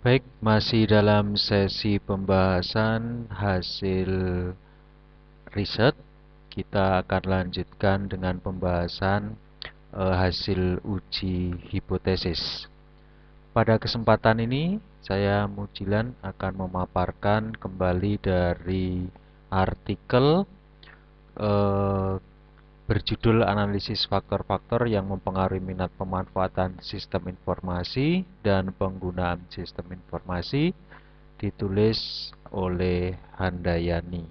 Baik, masih dalam sesi pembahasan hasil riset. Kita akan lanjutkan dengan pembahasan hasil uji hipotesis. Pada kesempatan ini, saya Mujilan akan memaparkan kembali dari artikel eh, berjudul Analisis Faktor-Faktor yang Mempengaruhi Minat Pemanfaatan Sistem Informasi dan Penggunaan Sistem Informasi, ditulis oleh Handayani.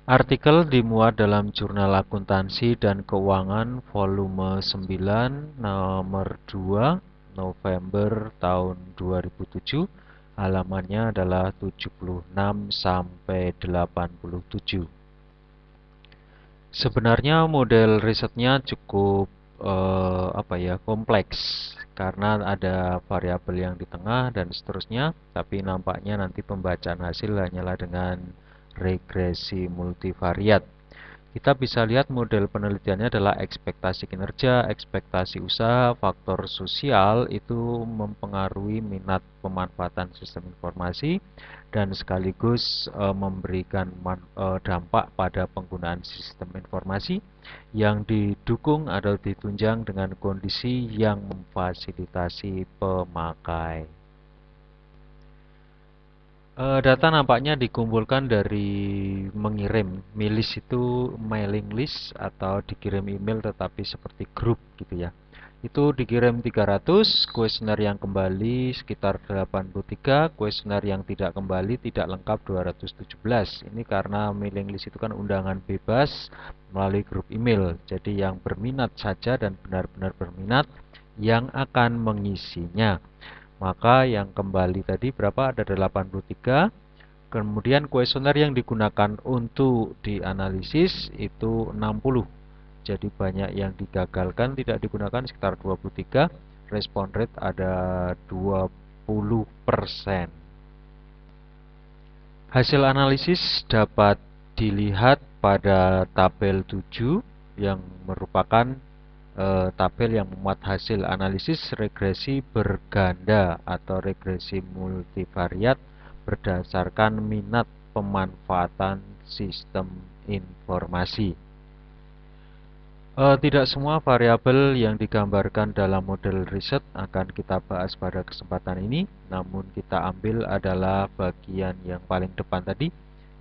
Artikel dimuat dalam Jurnal Akuntansi dan Keuangan volume 9 nomor 2 November tahun 2007. Halamannya adalah 76 sampai 87. Sebenarnya model risetnya cukup kompleks karena ada variabel yang di tengah dan seterusnya, tapi nampaknya nanti pembacaan hasil hanyalah dengan regresi multivariat. Kita bisa lihat model penelitiannya adalah ekspektasi kinerja, ekspektasi usaha, faktor sosial itu mempengaruhi minat pemanfaatan sistem informasi dan sekaligus memberikan dampak pada penggunaan sistem informasi yang didukung atau ditunjang dengan kondisi yang memfasilitasi pemakai. Data nampaknya dikumpulkan dari mengirim milis itu mailing list atau dikirim email tetapi seperti grup gitu ya. Itu dikirim 300, kuesioner yang kembali sekitar 83, kuesioner yang tidak kembali tidak lengkap 217. Ini karena mailing list itu kan undangan bebas melalui grup email. Jadi yang berminat saja dan benar-benar berminat yang akan mengisinya. Maka yang kembali tadi berapa? Ada 83. Kemudian kuesioner yang digunakan untuk dianalisis itu 60. Jadi banyak yang digagalkan, tidak digunakan sekitar 23. Respon rate ada 20%. Hasil analisis dapat dilihat pada tabel 7 yang merupakan tabel yang memuat hasil analisis regresi berganda atau regresi multivariat berdasarkan minat pemanfaatan sistem informasi. Tidak semua variabel yang digambarkan dalam model riset akan kita bahas pada kesempatan ini, namun kita ambil adalah bagian yang paling depan tadi,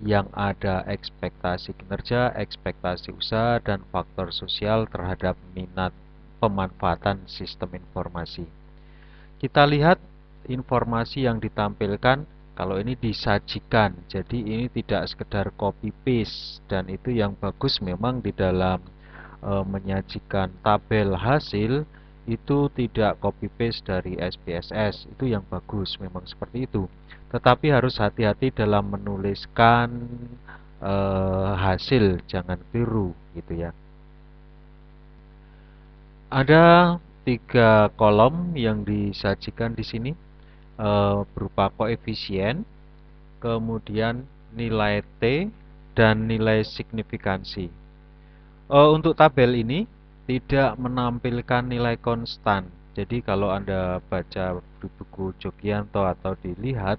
yang ada ekspektasi kinerja, ekspektasi usaha, dan faktor sosial terhadap minat pemanfaatan sistem informasi. Kita lihat informasi yang ditampilkan, kalau ini disajikan, jadi ini tidak sekedar copy paste, dan itu yang bagus memang di dalam menyajikan tabel hasil itu tidak copy paste dari SPSS, itu yang bagus memang seperti itu. Tetapi harus hati-hati dalam menuliskan hasil, jangan keliru gitu ya. Ada 3 kolom yang disajikan di sini berupa koefisien, kemudian nilai T dan nilai signifikansi. Untuk tabel ini tidak menampilkan nilai konstan. Jadi kalau Anda baca di buku Jogianto atau dilihat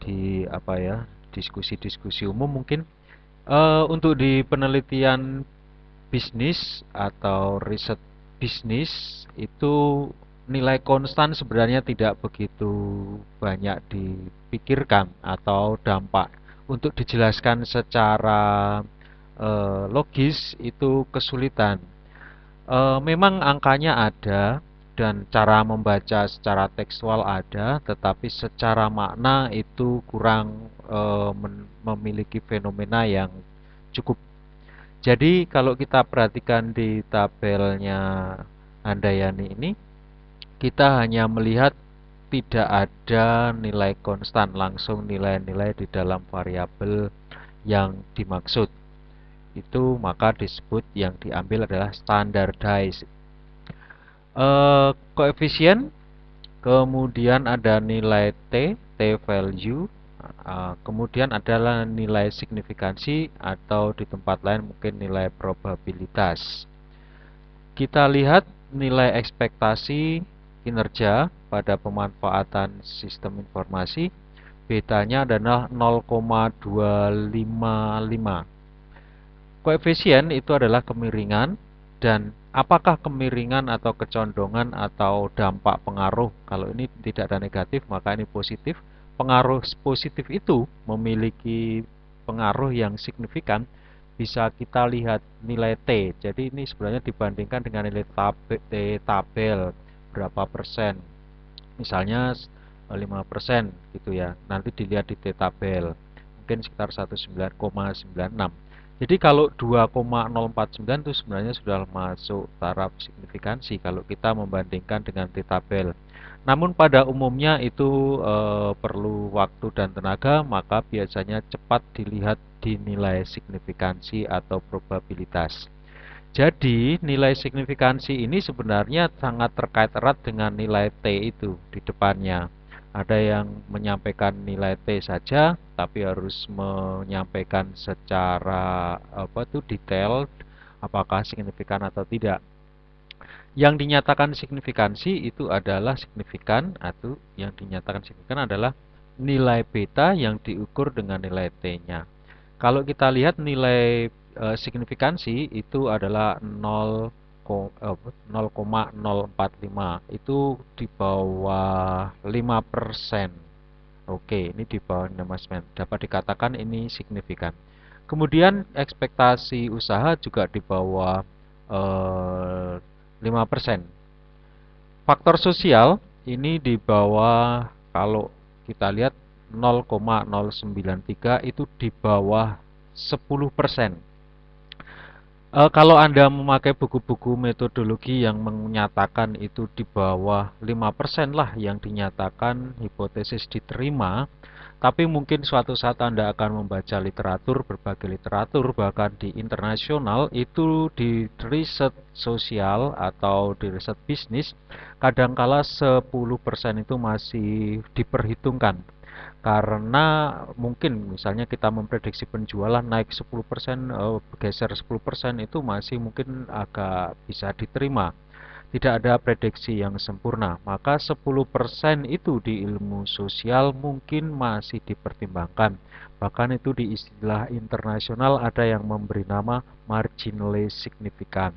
di diskusi-diskusi umum mungkin untuk di penelitian bisnis atau riset bisnis itu nilai konstan sebenarnya tidak begitu banyak dipikirkan atau dampak untuk dijelaskan secara logis itu kesulitan. Memang angkanya ada dan cara membaca secara tekstual ada, tetapi secara makna itu kurang memiliki fenomena yang cukup. Jadi kalau kita perhatikan di tabelnya Handayani ini, kita hanya melihat tidak ada nilai konstan, langsung nilai-nilai di dalam variabel yang dimaksud. Itu maka disebut yang diambil adalah standardized. Koefisien, kemudian ada nilai T value, kemudian adalah nilai signifikansi atau di tempat lain mungkin nilai probabilitas. Kita lihat nilai ekspektasi kinerja pada pemanfaatan sistem informasi, betanya adalah 0,255. Koefisien itu adalah kemiringan, dan apakah kemiringan atau kecondongan atau dampak pengaruh, kalau ini tidak ada negatif maka ini positif. Pengaruh positif itu memiliki pengaruh yang signifikan, bisa kita lihat nilai T. Jadi ini sebenarnya dibandingkan dengan nilai tabel berapa persen. Misalnya 5% gitu ya. Nanti dilihat di T tabel. Mungkin sekitar 19,96. Jadi kalau 2,049 itu sebenarnya sudah masuk taraf signifikansi kalau kita membandingkan dengan T tabel. Namun pada umumnya itu perlu waktu dan tenaga, maka biasanya cepat dilihat di nilai signifikansi atau probabilitas. Jadi nilai signifikansi ini sebenarnya sangat terkait erat dengan nilai T itu di depannya. Ada yang menyampaikan nilai T saja, tapi harus menyampaikan secara detail, apakah signifikan atau tidak. Yang dinyatakan signifikansi itu adalah signifikan, atau yang dinyatakan signifikan adalah nilai beta yang diukur dengan nilai T-nya. Kalau kita lihat nilai signifikansi itu adalah 0,045, itu di bawah 5%. Oke, ini di bawah 5%. Dapat dikatakan ini signifikan. Kemudian ekspektasi usaha juga di bawah 5%. Faktor sosial ini di bawah, kalau kita lihat 0,093, itu di bawah 10%. Kalau Anda memakai buku-buku metodologi yang menyatakan itu di bawah 5% lah yang dinyatakan hipotesis diterima, tapi mungkin suatu saat Anda akan membaca literatur, berbagai literatur, bahkan di internasional, itu di riset sosial atau di riset bisnis, kadangkala 10% itu masih diperhitungkan. Karena mungkin misalnya kita memprediksi penjualan naik 10%, bergeser 10%, itu masih mungkin agak bisa diterima. Tidak ada prediksi yang sempurna, maka 10% itu di ilmu sosial mungkin masih dipertimbangkan. Bahkan itu di istilah internasional ada yang memberi nama marginally significant.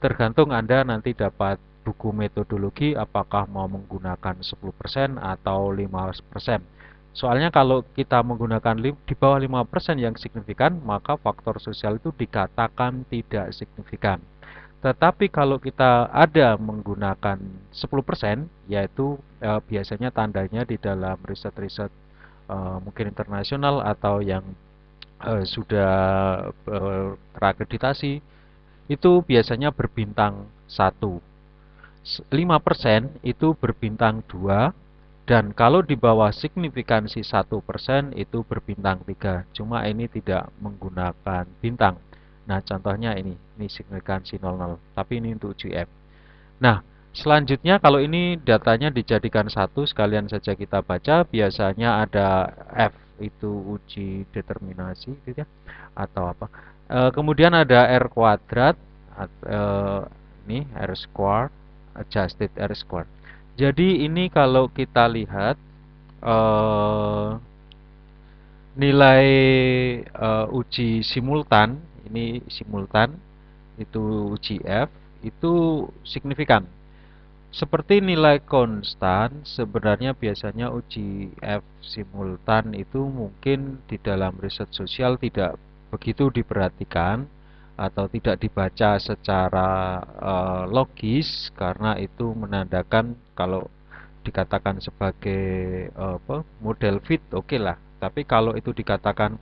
Tergantung Anda nanti dapat buku metodologi apakah mau menggunakan 10% atau 5%. Soalnya kalau kita menggunakan di bawah 5% yang signifikan, maka faktor sosial itu dikatakan tidak signifikan. Tetapi kalau kita ada menggunakan 10%, yaitu biasanya tandanya di dalam riset-riset mungkin internasional atau yang sudah terakreditasi, itu biasanya berbintang 1. 5% itu berbintang 2, dan kalau di bawah signifikansi 1% itu berbintang 3. Cuma ini tidak menggunakan bintang. Nah, contohnya ini signifikansi 00, tapi ini untuk GF. Nah, selanjutnya kalau ini datanya dijadikan 1, sekalian saja kita baca, biasanya ada F, itu uji determinasi gitu ya, atau apa. Kemudian ada R kuadrat, ini R square, adjusted R square. Jadi ini kalau kita lihat nilai uji simultan, ini simultan, itu uji F, itu signifikan. Seperti nilai konstan, sebenarnya biasanya uji F simultan itu mungkin di dalam riset sosial tidak begitu diperhatikan atau tidak dibaca secara logis, karena itu menandakan kalau dikatakan sebagai model fit, oke lah. Tapi kalau itu dikatakan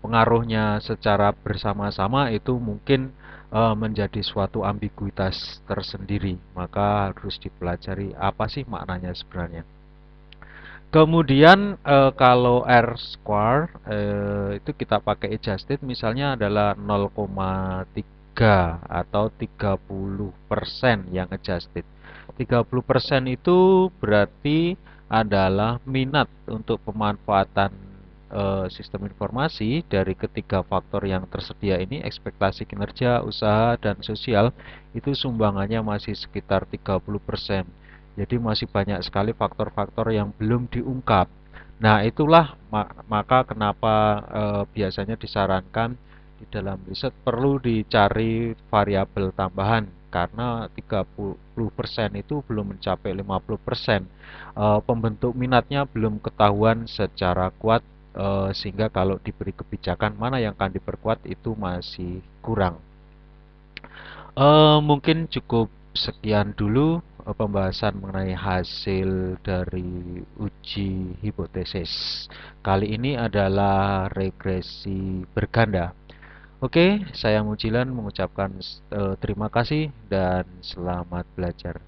pengaruhnya secara bersama-sama, itu mungkin menjadi suatu ambiguitas tersendiri. Maka harus dipelajari apa sih maknanya sebenarnya. Kemudian kalau R square itu kita pakai adjusted, misalnya adalah 0,3 atau 30% yang adjusted. 30% itu berarti adalah minat untuk pemanfaatan sistem informasi dari ketiga faktor yang tersedia ini, ekspektasi kinerja, usaha, dan sosial, itu sumbangannya masih sekitar 30%. Jadi masih banyak sekali faktor-faktor yang belum diungkap. Nah, itulah maka kenapa biasanya disarankan di dalam riset perlu dicari variabel tambahan karena 30% itu belum mencapai 50%. Pembentuk minatnya belum ketahuan secara kuat sehingga kalau diberi kebijakan mana yang akan diperkuat itu masih kurang. Mungkin cukup sekian dulu pembahasan mengenai hasil dari uji hipotesis. Kali ini adalah regresi berganda. Oke, saya Mujilan mengucapkan terima kasih dan selamat belajar.